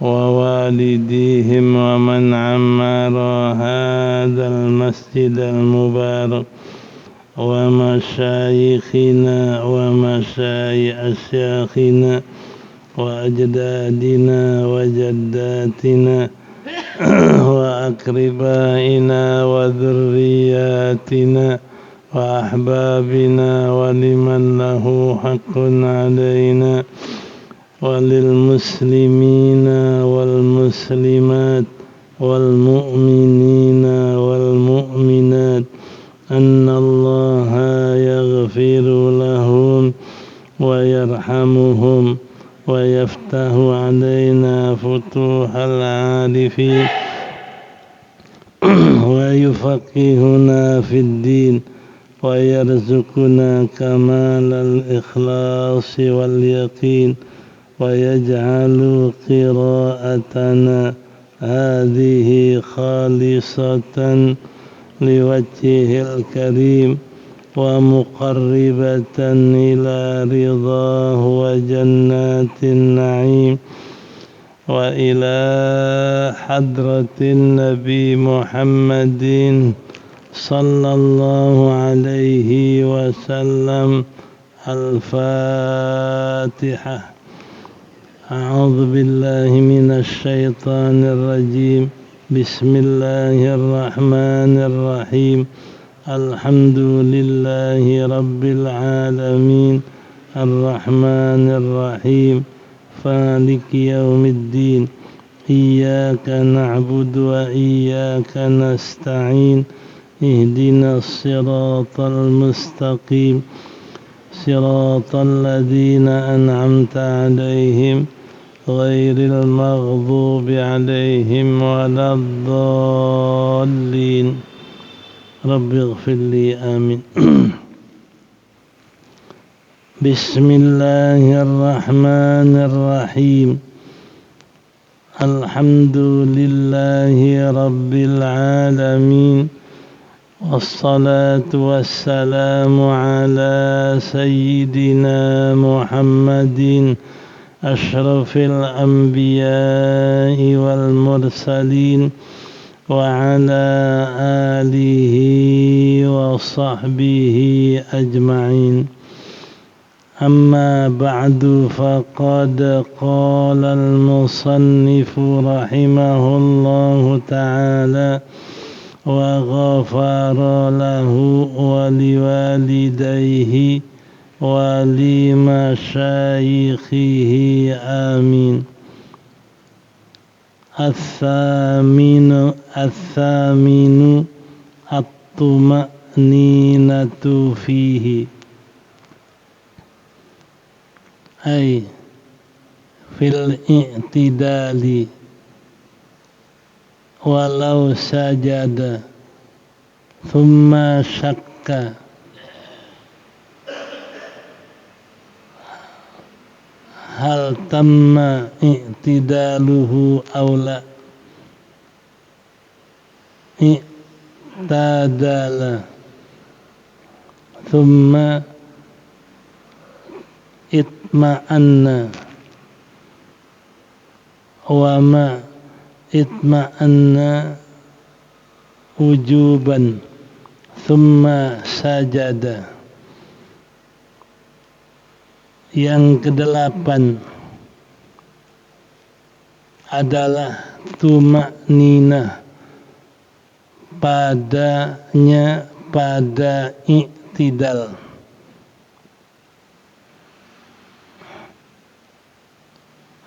ووالديهم ومن عمر هذا المسجد المبارك ومشايخنا أشياخنا وأجدادنا وجداتنا وأقربائنا وذرياتنا وأحبابنا ولمن له حق علينا وللمسلمين والمسلمات والمؤمنين والمؤمنات أن الله يغفر لهم ويرحمهم ويفتح علينا فتوح العارفين ويفقهنا في الدين ويرزقنا كمال الإخلاص واليقين ويجعل قراءتنا هذه خالصة لوجهه الكريم ومقربة إلى رضاه وجنات النعيم وإلى حضرة النبي محمد صلى الله عليه وسلم. الفاتحة. أعوذ بالله من الشيطان الرجيم. بسم الله الرحمن الرحيم. الحمد لله رب العالمين الرحمن الرحيم مالك يوم الدين. إياك نعبد وإياك نستعين. اهدنا الصراط المستقيم صراط الذين أنعمت عليهم غير المغضوب عليهم ولا الضالين. رب اغفر لي. آمين. بسم الله الرحمن الرحيم. الحمد لله رب العالمين والصلاة والسلام على سيدنا محمد أشرف الأنبياء والمرسلين وعلى آله وصحبه أجمعين. أما بعد، فقد قال المصنف رحمه الله تعالى وغفر له ولوالديه ولمشايخه. آمين. الثامن الطمأنينة فيه، أي في الاعتدال ولو سجد ثم شك هل تم اعتداله أو لا. اعتدل ثم اطمأن وما اطمأن wujuban thumma sajada. Yang kedelapan adalah tuma'ninah padanya pada i'tidal.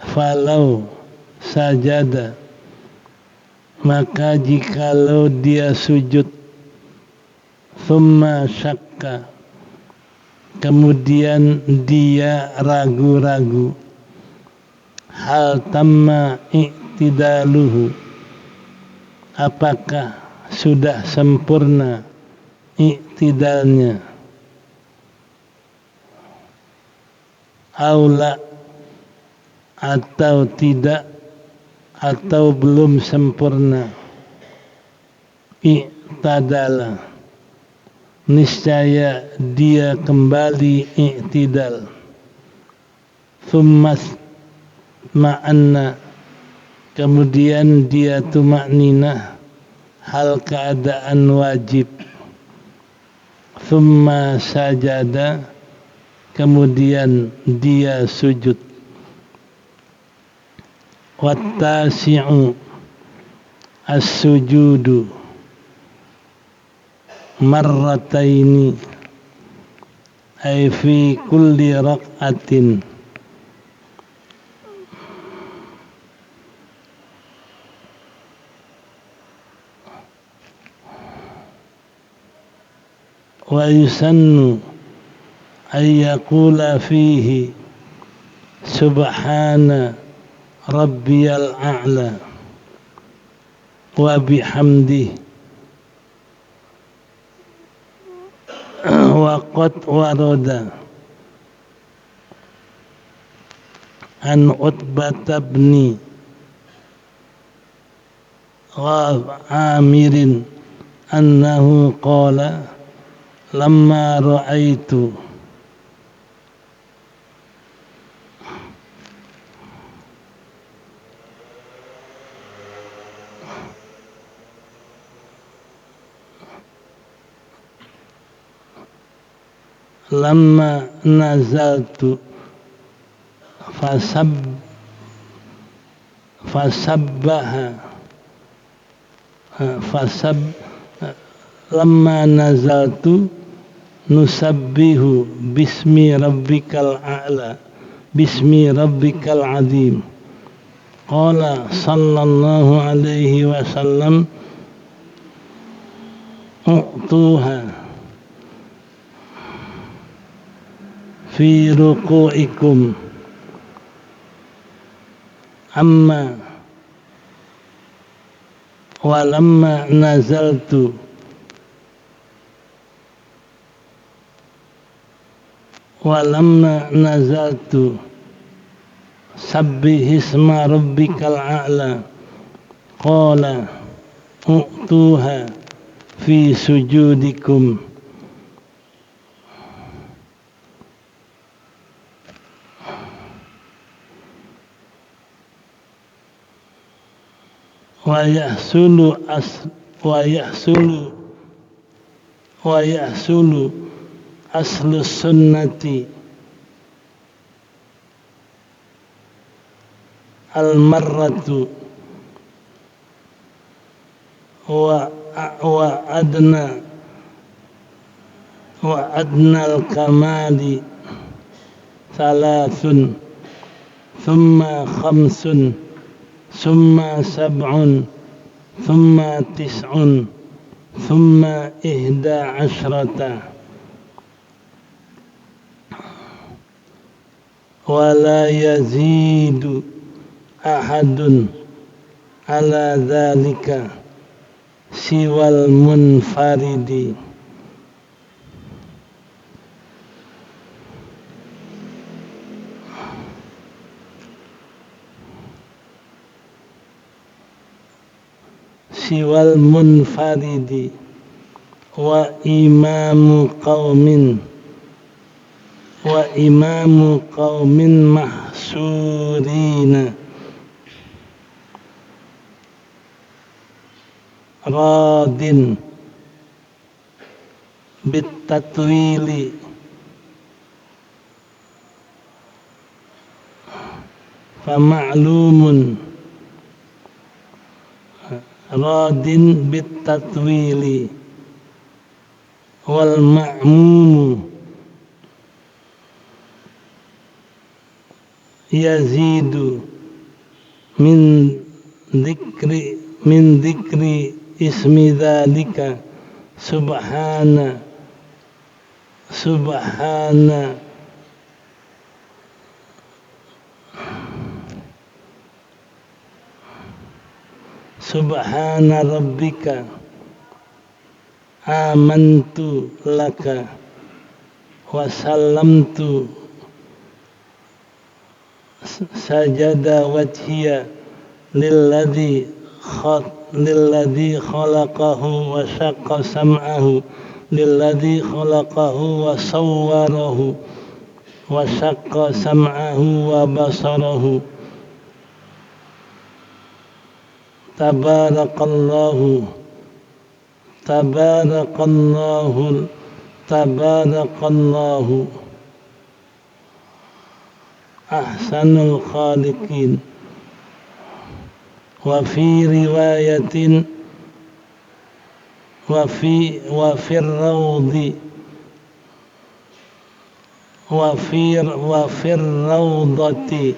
Falau sajada, maka jikalau dia sujud, thumma syakka, kemudian dia ragu-ragu, hal tamma i'tidaluhu, apakah sudah sempurna i'tidalnya, aula, atau tidak, atau belum sempurna. I'tadala, niscaya dia kembali i'tidal. Thumma ma'anna, kemudian dia tumakninah hal keadaan wajib, thumma sajada, kemudian dia sujud. Wattasi'u as-sujudu marrataini ay fi kulli raq'atin, wa yusannu ay yaqula fihi subhana rabbiyal a'la wa bihamdihi wa qad warada an Utbah bin Amirin annahu qala lamma ra'aitu lamma nazaltu lamma nazaltu nusabbihu bismi rabbikal a'la bismi rabbikal azim. Qala sallallahu alaihi wasallam u'tuha fi ruku'ikum amma walamma nazaltu sabbihisma rabbikal a'la qala u'tuha fi sujudikum wa yahsulu aslu sunnati al-marratu wa adna al-kamali thalathun thumma khamsun thumma sab'un thumma tis'un thumma ihda ashrata wa la yazidu ahadun ala dhalika siwal munfaridi. Siwal munfaridi wa imamu qaumin mahsurina radin bitatwili fama'lumun radin bitatwili wal ma'mumu yazidu min dhikri ismi dzalika subhana rabbika amantu laka wa sallamtu sajada wajhiya lilladhi khalaqahu wa shaqqa sam'ahu lilladhi khalaqahu wa sawwarahu wa shaqqa sam'ahu wa basarahu tabarakallahu tabarakallahu tabarakallahu ahsanul khaliqin. Wa fi riwayatin wa fi rawdi wa fi rawdati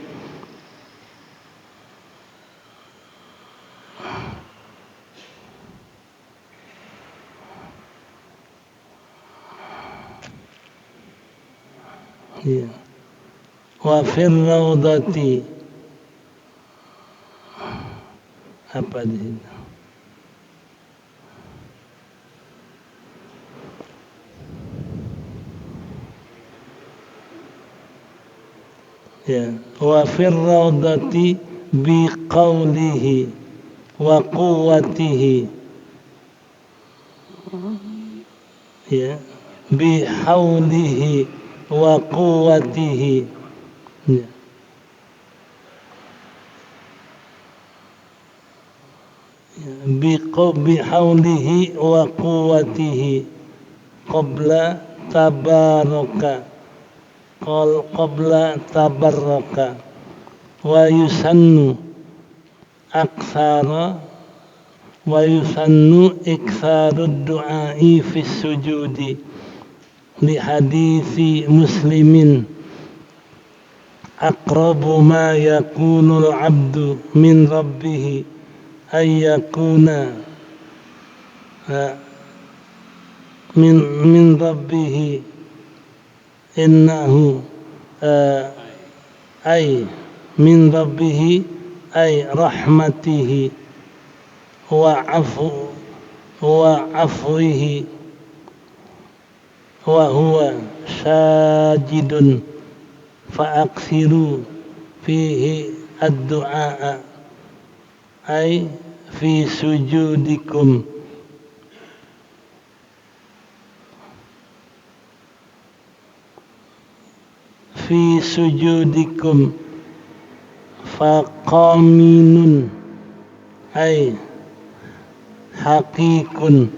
wa fi rawdati apa di sini? Ya, wa fir rawdati bi qawlihi wa quwwatihi, ya, bi haulihi wa quwwatihi, ya. Bi haulihi wa quwwatihi qabla tabaraka qabla tabaraka wa yusannu aktsara wa yusannu iktsaru du'ai fi sujudi li hadithi Muslimin aqrabu ma yakunu al-'abdu min rabbih ay yakuna min rabbih innahu ay min rabbih ay rahmatihi wa afwihi wa huwa sajidun fa aksiru fihi ad-du'a ay fi sujudikum. Fi sujudikum faqaminun ay haqiqun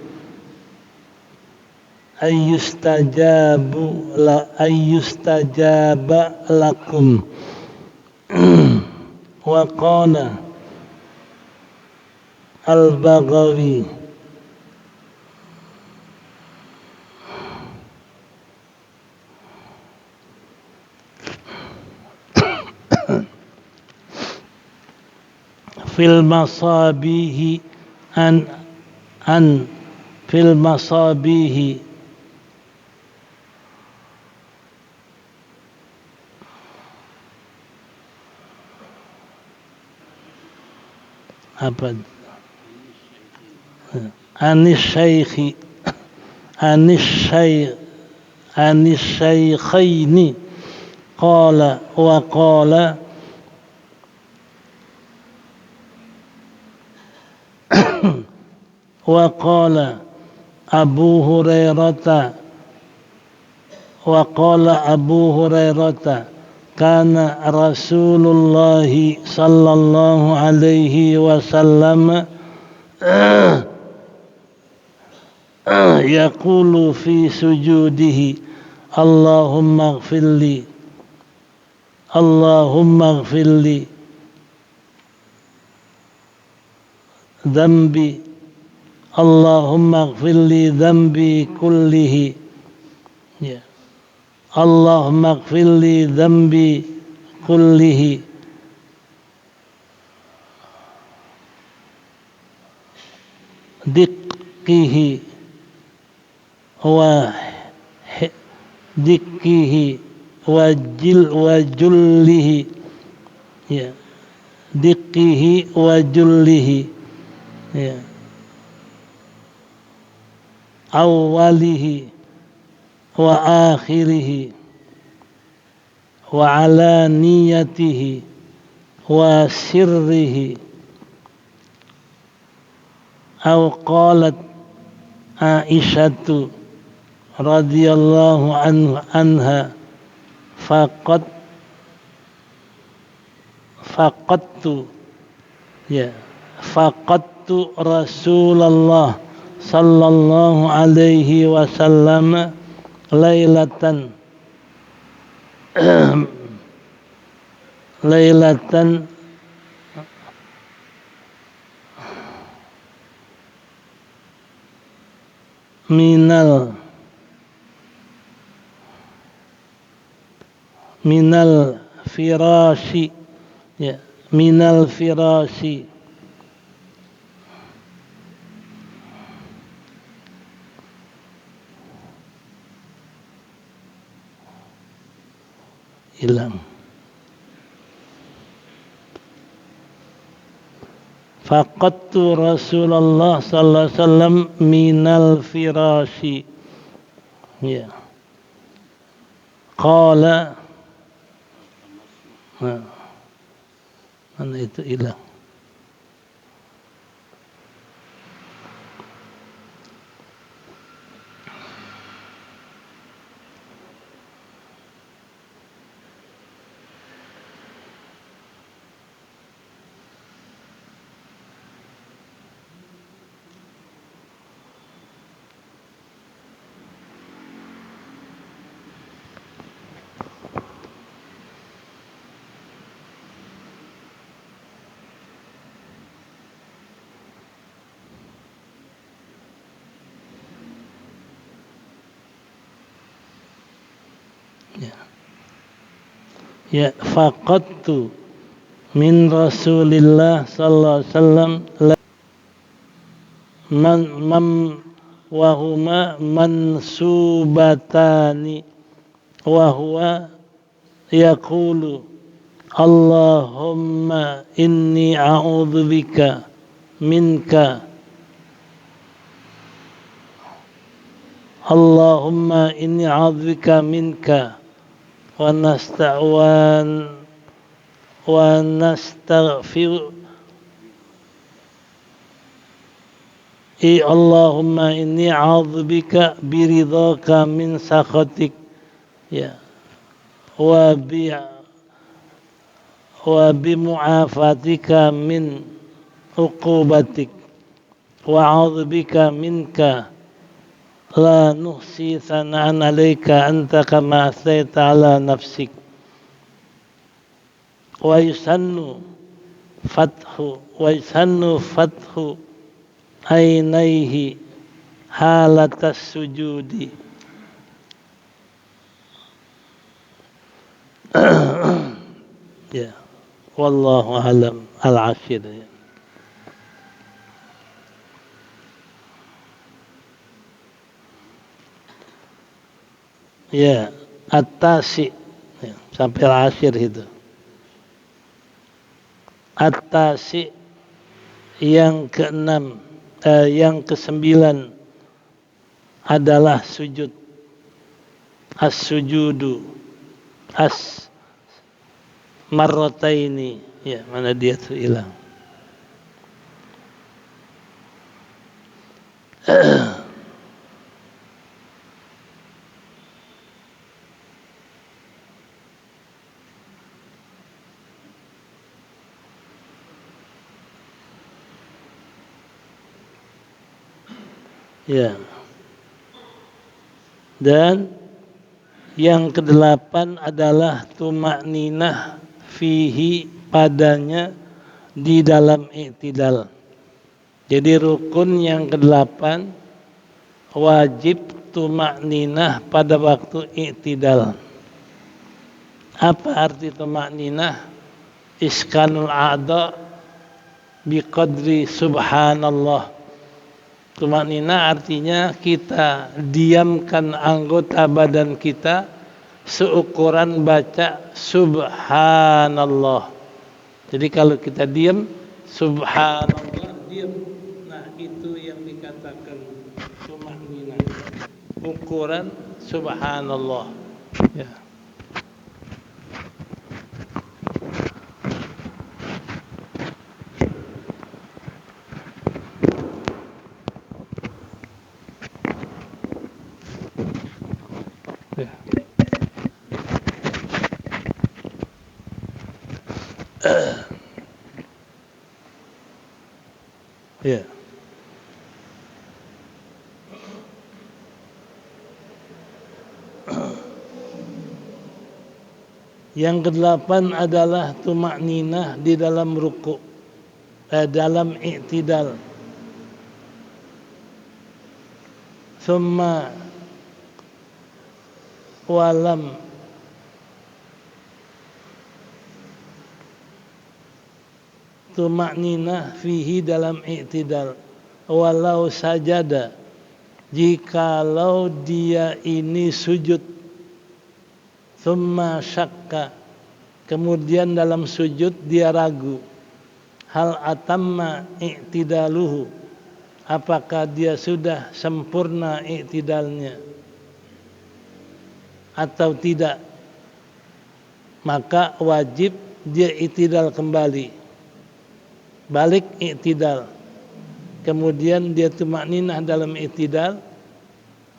ayyustajaba lakum. Wa qala al-Baghawi fil masabihi an fil masabihi apa anis shaykhaini qala wa qala wa qala Abu Hurairah kana Rasulullah sallallahu alaihi wasallam yaqulu fi sujudihi Allahumma ighfirli dhanbi Allahumma ighfirli dhanbi kullihi, ya, Allahumma ighfirli dhanbi kullihi dikkihi wa jullihi, ya, dikkihi wa jullihi, ya, awwalihi wa akhirihi wa alaniyatihi wa sirrihi. Aw qalat Aisyatu radhiyallahu anha faqattu, ya, faqadtu Rasulullah sallallahu alaihi wasallam lailatan lailatan minal firashi, ya, minal firashi, hilang. Faqadtu Rasulullah sallallahu alaihi wasallam minal firashi, ya, qala, nah, mana itu hilang. Ya, faqadtu min Rasulillah sallallahu alaihi wasallam man wa huma mansubatani wa huwa yaqulu Allahumma inni a'udzubika minka, Allahumma inni a'udzubika minka wa nastaghfir Allahumma inni a'udzubika biridhaka min sakhatik, ya, wa bimu'afatika min uqubatik wa a'udzubika minka la nuhsi thana'an 'alaika anta kama athnaita 'ala nafsik. Wa yusannu fathu ainaihi halatas sujudi. Ya, wallahu alam. Al-ashir. Ya, at-tasi, ya, sampai akhir itu. At-tasi yang keenam, yang kesembilan adalah sujud. As-sujudu marrataini, ya, mana dia tuh hilang. Ya. Dan yang kedelapan adalah tuma'ninah fihi, padanya di dalam i'tidal. Jadi rukun yang kedelapan wajib tuma'ninah pada waktu i'tidal. Apa arti tuma'ninah? Iskanul a'dha biqadri subhanallah. Tumanina artinya kita diamkan anggota badan kita seukuran baca subhanallah. Jadi kalau kita diam, subhanallah, diam. Nah, itu yang dikatakan tumanina. Ukuran subhanallah. Ya. Ya. Yang kedelapan adalah tumakninah di dalam ruku', dalam i'tidal. Thumma walam tumakninah fihi dalam i'tidal. Walau sajada, jikalau dia ini sujud, thumma syakka, kemudian dalam sujud dia ragu, hal atamma i'tidaluhu, apakah dia sudah sempurna i'tidalnya atau tidak, maka wajib dia i'tidal kembali, balik i'tidal, kemudian dia tumakninah dalam i'tidal,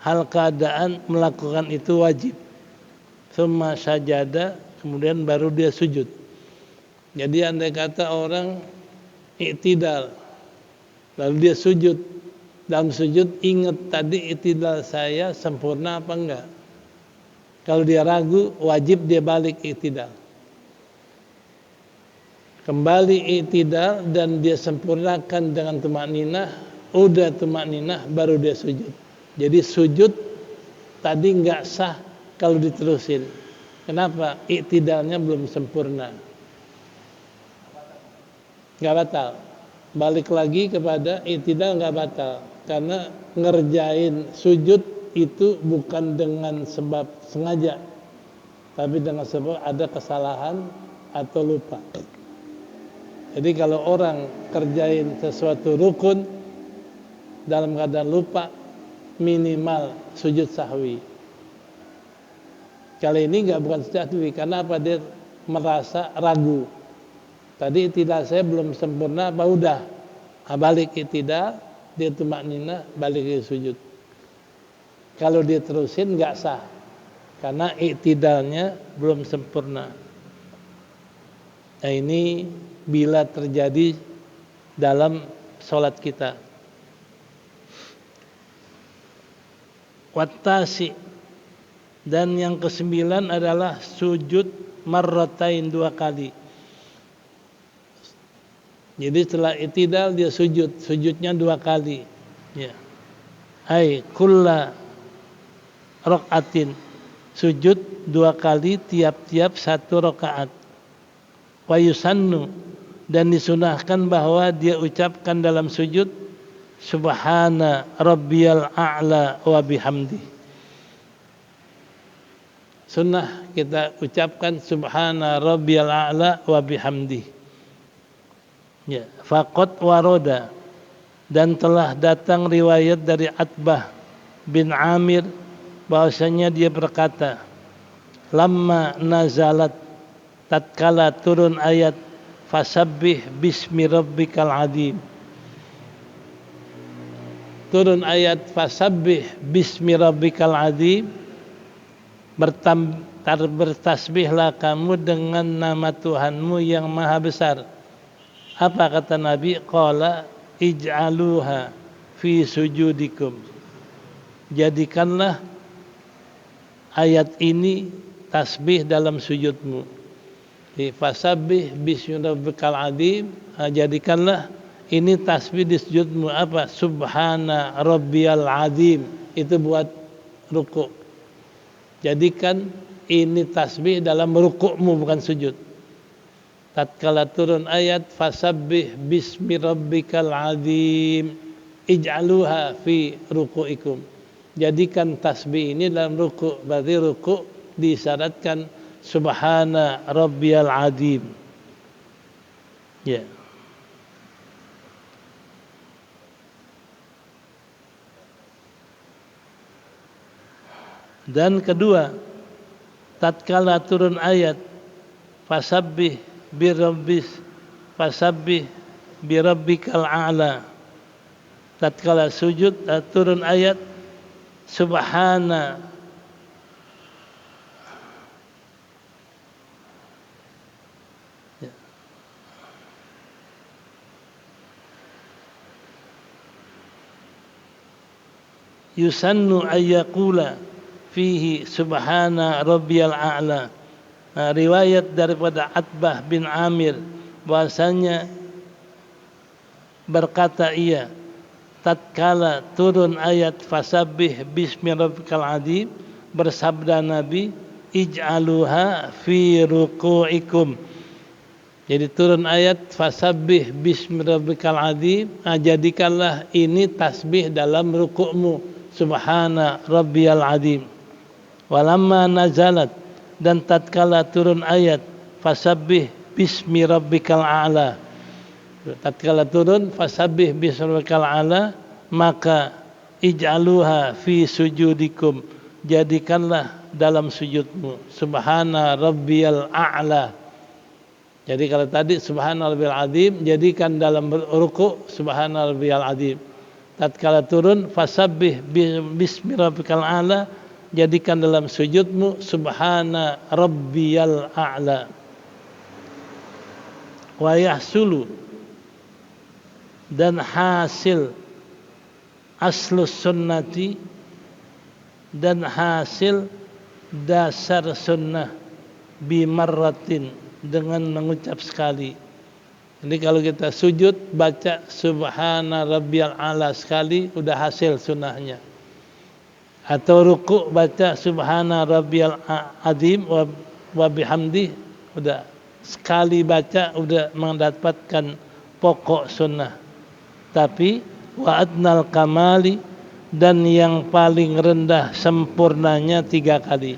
hal keadaan melakukan itu wajib. Tsumma sajada, kemudian baru dia sujud. Jadi andai kata orang i'tidal lalu dia sujud, dalam sujud ingat tadi i'tidal saya sempurna apa enggak. Kalau dia ragu, wajib dia balik i'tidal, kembali i'tidal, dan dia sempurnakan dengan tumakninah. Udah tumakninah baru dia sujud. Jadi sujud tadi enggak sah kalau diterusin. Kenapa? I'tidalnya belum sempurna. Enggak batal. Balik lagi kepada i'tidal enggak batal, karena ngerjain sujud itu bukan dengan sebab sengaja, tapi dengan sebab ada kesalahan atau lupa. Jadi kalau orang kerjain sesuatu rukun dalam keadaan lupa, minimal sujud sahwi. Kali ini bukan sujud sahwi, karena apa? Dia merasa ragu. Tadi i'tidal saya belum sempurna, apa udah? Balik i'tidal, dia tumakninah, balik ke sujud. Kalau dia terusin enggak sah, karena i'tidalnya belum sempurna. Nah ini bila terjadi dalam sholat kita. Wattasi, dan yang kesembilan adalah sujud marratain, 2 kali. Jadi setelah i'tidal dia sujudnya 2 kali. Ya. Ai kulla rakaatin, sujud 2 kali tiap-tiap 1 rakaat. Wa yusannu, dan disunahkan bahwa dia ucapkan dalam sujud subhana rabbiyal a'la wa bihamdi. Sunnah kita ucapkan subhana rabbiyal a'la wa bihamdi. Ya, faqad waroda, dan telah datang riwayat dari Atbah bin Amir bahwasanya dia berkata, lamma nazalat, tatkala turun ayat fasabbih bismi rabbikal azim. Turun ayat fasabbih bismi rabbikal azim, bertasbihlah kamu dengan nama Tuhanmu yang maha besar. Apa kata Nabi? Qala ij'aluha fi sujudikum, jadikanlah ayat ini tasbih dalam sujudmu. Fasabbih bismi rabbikal azim, jadikanlah ini tasbih di sujudmu. Apa? Subhana rabbiyal azim, itu buat ruku'. Jadikan ini tasbih dalam rukukmu, bukan sujud. Tatkala turun ayat fasabbih bismi rabbikal azim, ij'aluha fi ruku'ikum, jadikan tasbih ini dalam ruku'. Berarti ruku' disyaratkan subhana rabbiyal azim. Ya. Dan kedua, tatkala turun ayat fasabbih birabbikal a'la, tatkala sujud turun ayat subhana yusannu ayyaqula fihi subhana rabbiyal a'la. Riwayat daripada Atbah bin Amir bahasanya berkata ia tatkala turun ayat fasabbih bismi rabbikal adzim, bersabda Nabi ij'aluha fi ruku'ikum. Jadi turun ayat fasabbih bismi rabbikal adzim, jadikanlah ini tasbih dalam rukukmu, subhana rabbiyal adzim. Walamma nazalat, dan tatkala turun ayat fasabbih bismi rabbikal a'la, tatkala turun fasabbih bismi rabbikal a'la, maka ij'aluha fi sujudikum, jadikanlah dalam sujudmu subhana rabbiyal a'la. Jadi kalau tadi subhana rabbiyal azim, jadikan dalam ruku' subhana rabbiyal azim. Tatkala turun fasabbih bismi rabbikal a'la, jadikan dalam sujudmu subhana rabbiyal a'la. Wa yahsulu, dan hasil aslus sunnati, dan hasil dasar sunnah bimarratin, dengan mengucap sekali. Jadi kalau kita sujud baca subhana rabbiyal a'la sekali, udah hasil sunnahnya. Atau ruku' baca subhana rabbiyal azim wa bihamdi, udah sekali baca udah mendapatkan pokok sunnah. Tapi wa adnal kamali, dan yang paling rendah sempurnanya 3 kali.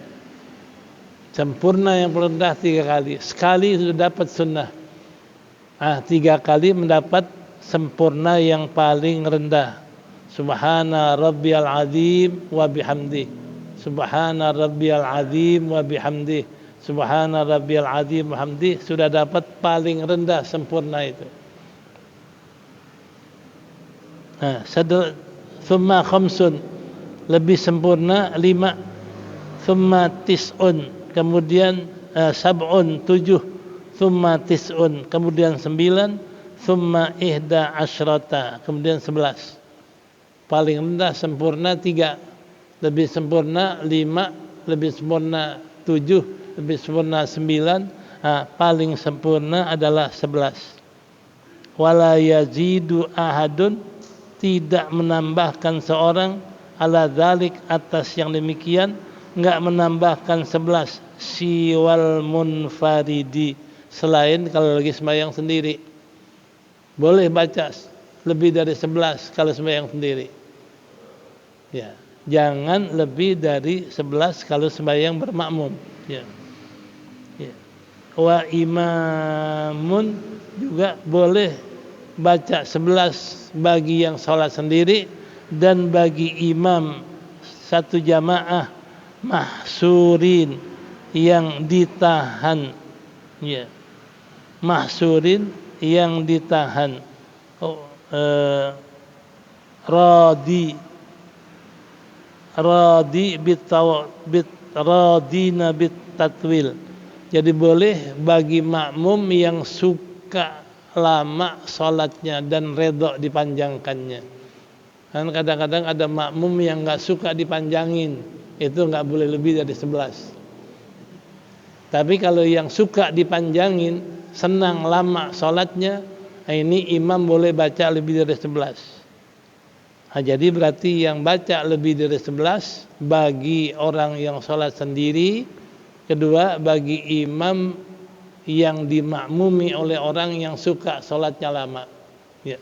Sempurna yang rendah 3 kali. Sekali sudah dapat sunnah. 3 kali mendapat sempurna yang paling rendah. Subhana rabbiyal azim wa bihamdi. Subhana rabbiyal azim wa bihamdi. Subhana rabbiyal azim wa bihamdi, sudah dapat paling rendah sempurna itu. Thumma khamsun, lebih sempurna 5. Thumma tis'un, kemudian sab'un 7. Thumma tis'un, kemudian 9. Thumma ihda asyrata, kemudian 11. Paling rendah sempurna 3, lebih sempurna 5, lebih sempurna 7, lebih sempurna 9, paling sempurna adalah 11. Wala yazidu ahadun, tidak menambahkan seorang, ala dzalik, atas yang demikian, enggak menambahkan 11, siwal munfaridi, selain kalau lagi sembahyang sendiri. Boleh baca lebih dari 11 kalau sembahyang sendiri. Ya, jangan lebih dari 11 kalau sembahyang bermakmum. Ya. Ya. Wa imamun, juga boleh baca 11 bagi yang sholat sendiri, dan bagi imam satu jamaah mahsurin, yang ditahan. Ya. Mahsurin, yang ditahan. Radi radina bit tatwil. Jadi boleh bagi makmum yang suka lama sholatnya dan redha dipanjangkannya. Kan kadang-kadang ada makmum yang enggak suka dipanjangin, itu enggak boleh lebih dari 11. Tapi kalau yang suka dipanjangin, senang lama sholatnya, ini imam boleh baca lebih dari 11. Jadi berarti yang baca lebih dari 11 bagi orang yang sholat sendiri, kedua bagi imam yang dimakmumi oleh orang yang suka sholatnya lama. Ya.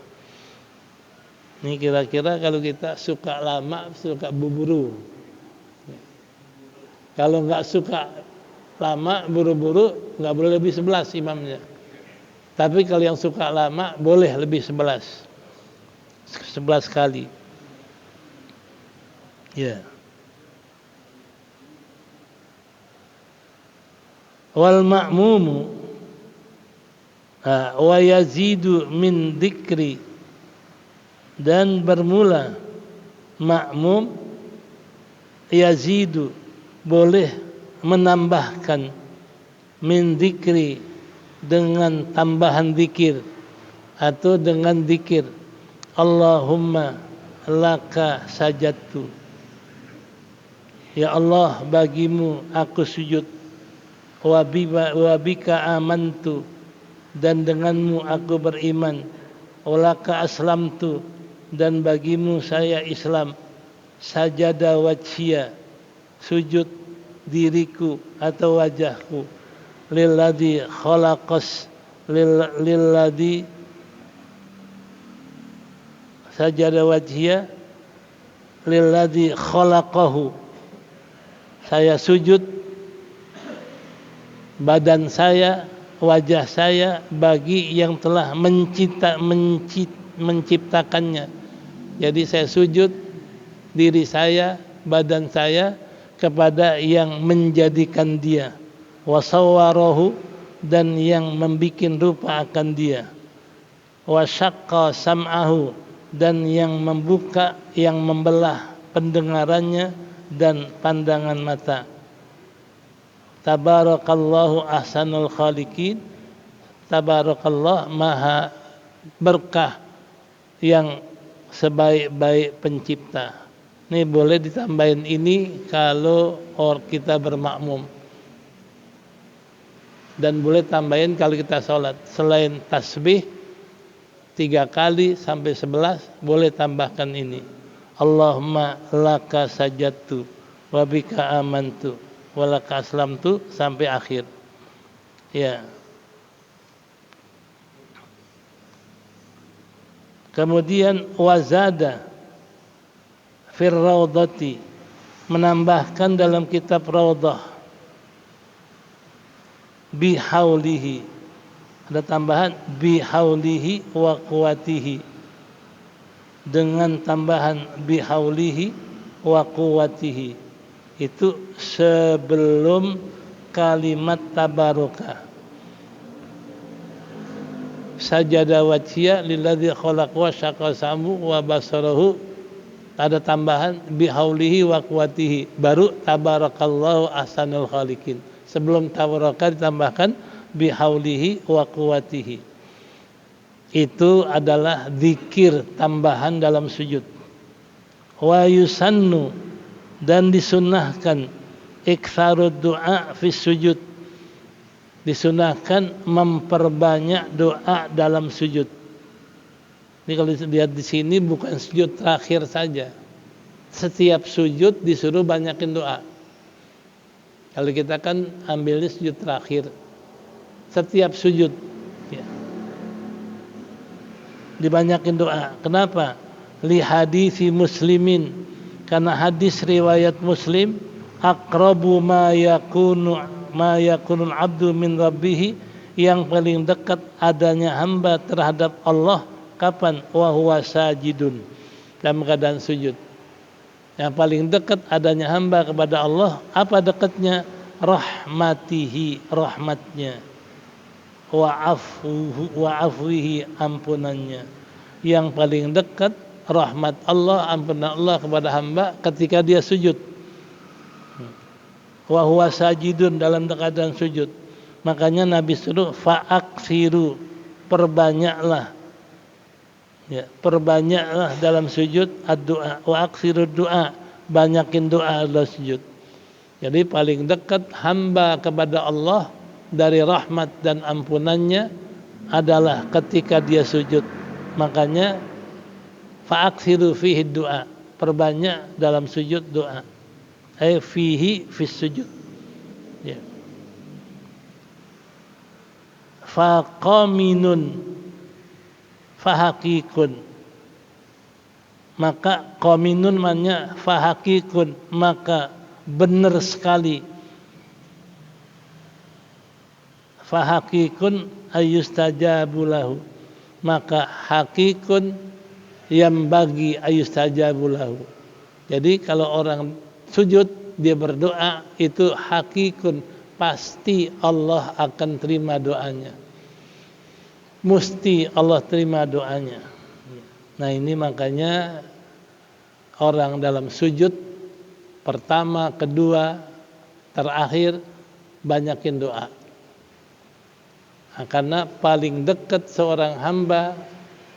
Ini kira-kira kalau kita suka lama, suka buru-buru. Ya. Kalau nggak suka lama, buru-buru, nggak boleh lebih 11 imamnya. Tapi kalau yang suka lama, boleh lebih 11 kali. Ya. Wal ma'mumu wa yazidu min dzikri, dan bermula makmum yazidu, boleh menambahkan, min dzikri, dengan tambahan zikir atau dengan zikir. Allahumma laka sajadtu, Ya Allah, bagimu aku sujud, wa bika amantu, dan denganmu aku beriman, walaka aslamtu, dan bagimu saya Islam, sajada wajhiya, sujud diriku atau wajahku, lilladzi khalaqas, lilladzi sajada wajhiya lilladzi khalaqahu, saya sujud badan saya, wajah saya bagi yang telah menciptakannya. Jadi saya sujud diri saya, badan saya kepada yang menjadikan dia, wasawwarahu, dan yang membikin rupa akan dia, wasyaqqa sam'ahu, dan yang membuka, yang membelah pendengarannya dan pandangan mata. Tabarakallahu ahsanul khaliqin, tabarakallah maha berkah yang sebaik-baik pencipta. Ini boleh ditambahin ini kalau kita bermakmum, dan boleh tambahin kalau kita sholat. Selain tasbih 3 kali sampai 11, boleh tambahkan ini. Allahumma laka sajadtu wa bika amantu wa laka aslamtu sampai akhir. Ya. Kemudian wazada fir raudhati, menambahkan dalam kitab Raudhah, bihaulihi, ada tambahan bihaulihi wa quwatihi, dengan tambahan bihaulihi wa quwatihi, itu sebelum kalimat tabaraka. Sajada wajhiya lilladzi khalaq wa syaqqa sam'u wa basarahu, ada tambahan bihaulihi wa quwatihi, baru tabarakallahu ahsanul khaliqin. Sebelum tabaraka ditambahkan bihaulihi wa quwatihi. Itu adalah zikir tambahan dalam sujud. Wa yusannu, dan disunnahkan, iktsarud du'a fis sujud, disunahkan memperbanyak doa dalam sujud. Ini kalau lihat di sini bukan sujud terakhir saja. Setiap sujud disuruh banyakin doa. Kalau kita kan ambilnya sujud terakhir. Setiap sujud ya, dibanyakin doa. Kenapa? Li hadisi Muslimin, karena hadis riwayat Muslim, aqrabu ma yakunul abdu min rabbih, yang paling dekat adanya hamba terhadap Allah kapan? Wa huwa sajidun, dalam keadaan sujud. Yang paling dekat adanya hamba kepada Allah, apa dekatnya? Rahmatihi, rahmatnya, wa afwihi, ampunannya. Yang paling dekat rahmat Allah, ampunan Allah kepada hamba ketika dia sujud. Wa huwa sajidun, dalam keadaan sujud. Makanya Nabi suruh fa'aksiru, perbanyaklah. Ya, perbanyaklah dalam sujud ad-du'a, wa aksiru du'a, banyakin doa dalam sujud. Jadi paling dekat hamba kepada Allah dari rahmat dan ampunannya adalah ketika dia sujud. Makanya fa'aksiru fihi du'a, perbanyak dalam sujud doa. Fihi fis sujud. Ya. Faqaminun fahakikun, maka qaminun maknanya fahakikun, maka benar sekali. Fahakikun ayustajabu lahu, maka hakikun yang bagi ayustajabu lahu. Jadi kalau orang sujud dia berdoa, itu hakikun, pasti Allah akan terima doanya. Mesti Allah terima doanya. Nah ini makanya orang dalam sujud pertama, kedua, terakhir banyakin doa. Nah, karena paling dekat seorang hamba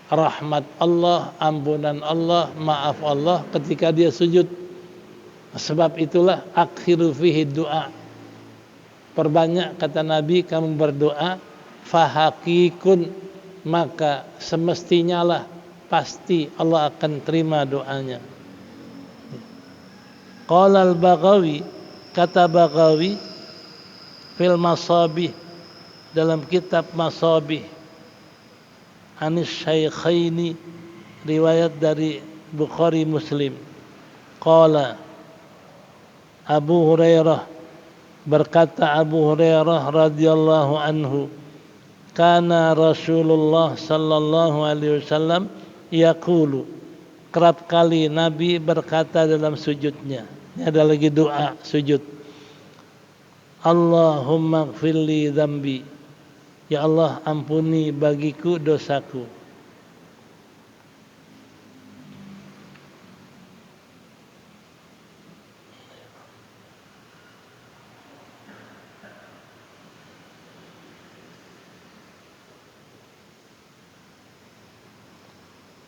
rahmat Allah, ampunan Allah, maaf Allah ketika dia sujud. Sebab itulah akhiru fihi doa. Perbanyak kata Nabi kamu berdoa, fahakikun, maka semestinya lah pasti Allah akan terima doanya. Qala al-Baghawi, kata Baghawi fil Masabih, dalam kitab Masabih, Anis Syaikhaini, riwayat dari Bukhari Muslim. Qala Abu Hurairah, berkata Abu Hurairah radhiyallahu anhu, kana Rasulullah sallallahu alaihi wasallam yaqulu, kerap kali Nabi berkata dalam sujudnya. Ini ada lagi doa sujud. Allahumma ighfirli dzambi, ya Allah ampuni bagiku dosaku.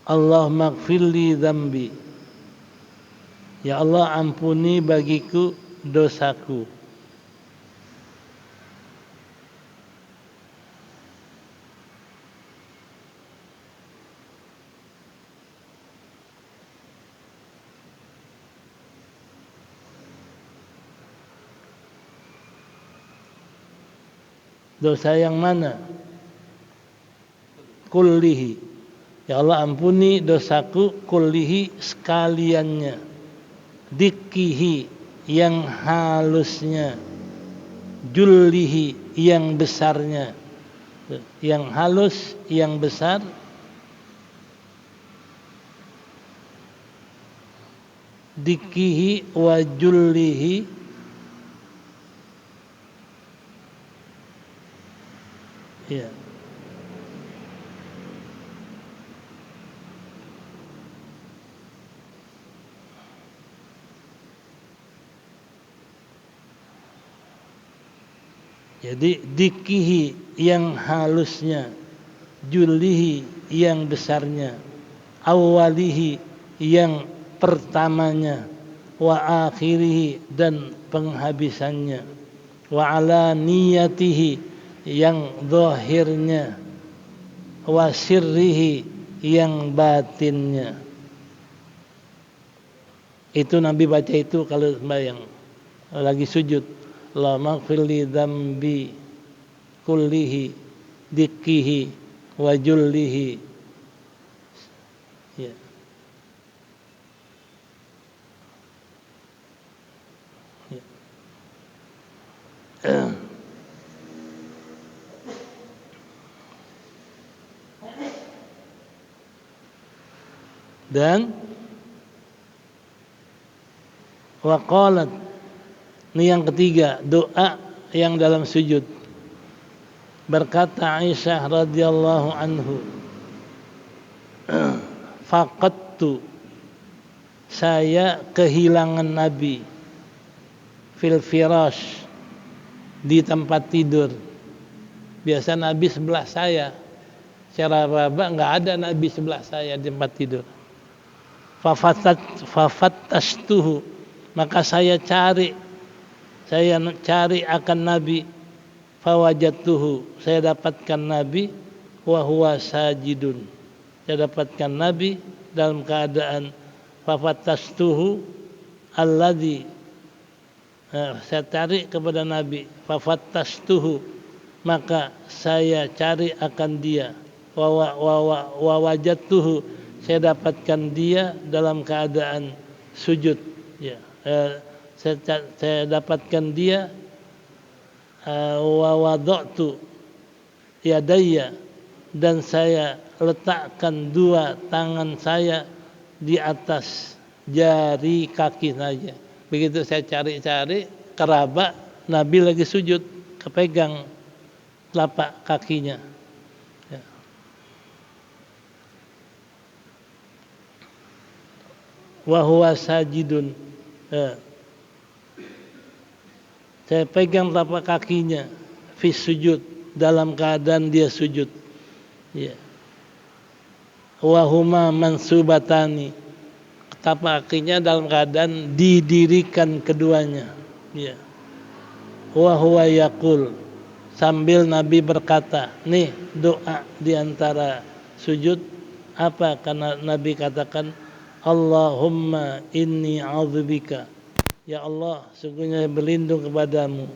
Allahumma ighfirli dzambi, ya Allah ampuni bagiku dosaku. Dosa yang mana? Kullihi, ya Allah ampuni dosaku, kullihi sekaliannya, dikihi yang halusnya, jullihi yang besarnya. Yang halus, yang besar, dikihi wa jullihi, ya. Jadi dikihi yang halusnya, julihi yang besarnya, awalihi yang pertamanya, wa akhirihi dan penghabisannya, wa ala niyatihi yang zahirnya, wa sirrihi yang batinnya. Itu Nabi baca itu kalau sembahyang lagi sujud. Allahumma ighfirli dzambi kullihi dikihi wa jullihi. Ya. Ya. Dan waqalat, ini yang ketiga, doa yang dalam sujud. Berkata Aisyah radhiyallahu anhu, faqattu, saya kehilangan Nabi, fil firash, di tempat tidur. Biasa Nabi sebelah saya, secara raba enggak ada Nabi sebelah saya di tempat tidur. Fafattastuhu, maka saya cari akan Nabi, fawajadtuhu, saya dapatkan Nabi, wa huwa sajidun, saya dapatkan Nabi dalam keadaan fafattastuhu alladzi, saya cari kepada Nabi, fafattastuhu, maka saya cari akan dia, wa wajadtuhu, saya dapatkan dia dalam keadaan sujud, ya. Saya dapatkan dia, wa wada'tu yadayya, dan saya letakkan dua tangan saya di atas jari kaki saja. Begitu saya cari-cari, keraba Nabi lagi sujud, kepegang telapak kakinya. Ya. Wa huwa sajidun, saya pegang telapak kakinya, fi sujud, dalam keadaan dia sujud. Ya. Wa huma mansubatani, kakinya dalam keadaan didirikan keduanya. Ya. Wa huwa yaqul, sambil Nabi berkata, nih doa di antara sujud apa? Karena Nabi katakan, Allahumma inni a'udzubika, ya Allah, sungguhnya saya berlindung kepadamu.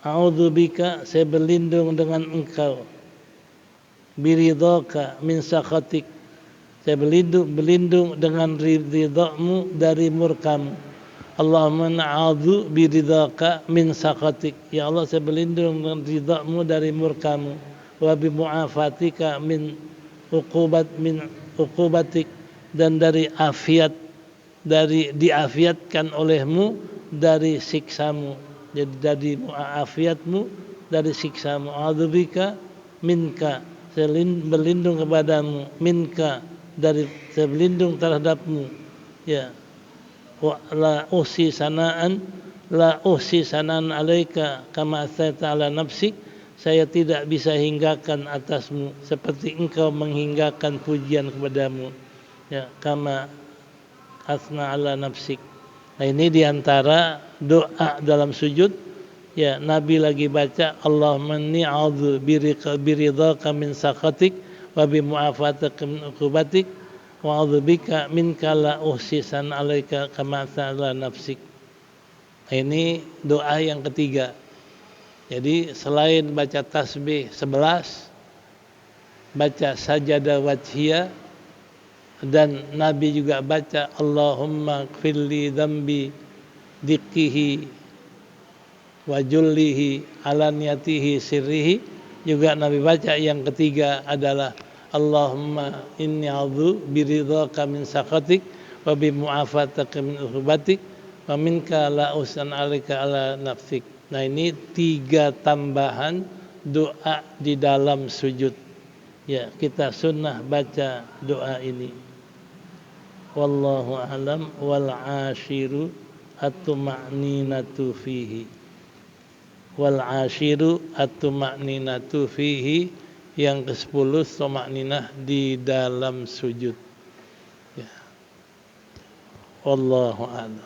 A'udzubika, saya berlindung dengan Engkau. Biridhaka min sakhatik, saya berlindung dengan ridhamu dari murkamu. Allahumma na'udzu biridhaka min sakhatik, ya Allah, saya berlindung dengan ridhamu dari murkamu. Wa bi mu'afatika min uqubatik, dan dari diafiatkan olehmu dari siksamu. Jadi dari mu'afiatmu dari siksamu. A'udzubika minka, saya berlindung kepadamu, minka, dari saya berlindung terhadapmu. Ya. Wa la uhsi sanaan alaika kama asnaita ala nafsik, saya tidak bisa hinggakan atasmu seperti engkau menghinggakan pujian kepadamu. Ya, kama asna ala nafsik. Nah, ini diantara doa dalam sujud. Ya, Nabi lagi baca, Allahumma inni a'udzu biridhaka min sakhatik wa bi mu'afatika min uqubatik wa a'udzubika minka la uhsisan 'alaika kama ta'ala nafsik. Ini doa yang ketiga. Jadi selain baca tasbih 11, baca sajadah wajhiyah, dan Nabi juga baca Allahumma ighfirli dzambi diqihi wa jullihi alaniyatihi sirrihi, juga Nabi baca yang ketiga adalah Allahumma inni a'udzu biridhaka min sakhatik wa bi mu'afatika min uqubatik wa minka la usan 'alaika ala nafsik. Nah, ini 3 tambahan doa di dalam sujud. Ya, kita sunnah baca doa ini. Wallahu a'lam. Wal 'ashiru at-tuma'ninatu fihi. Wal 'ashiru at-tuma'ninatu fihi, yang ke-10 tuma'ninah di dalam sujud. Ya. Wallahu a'lam.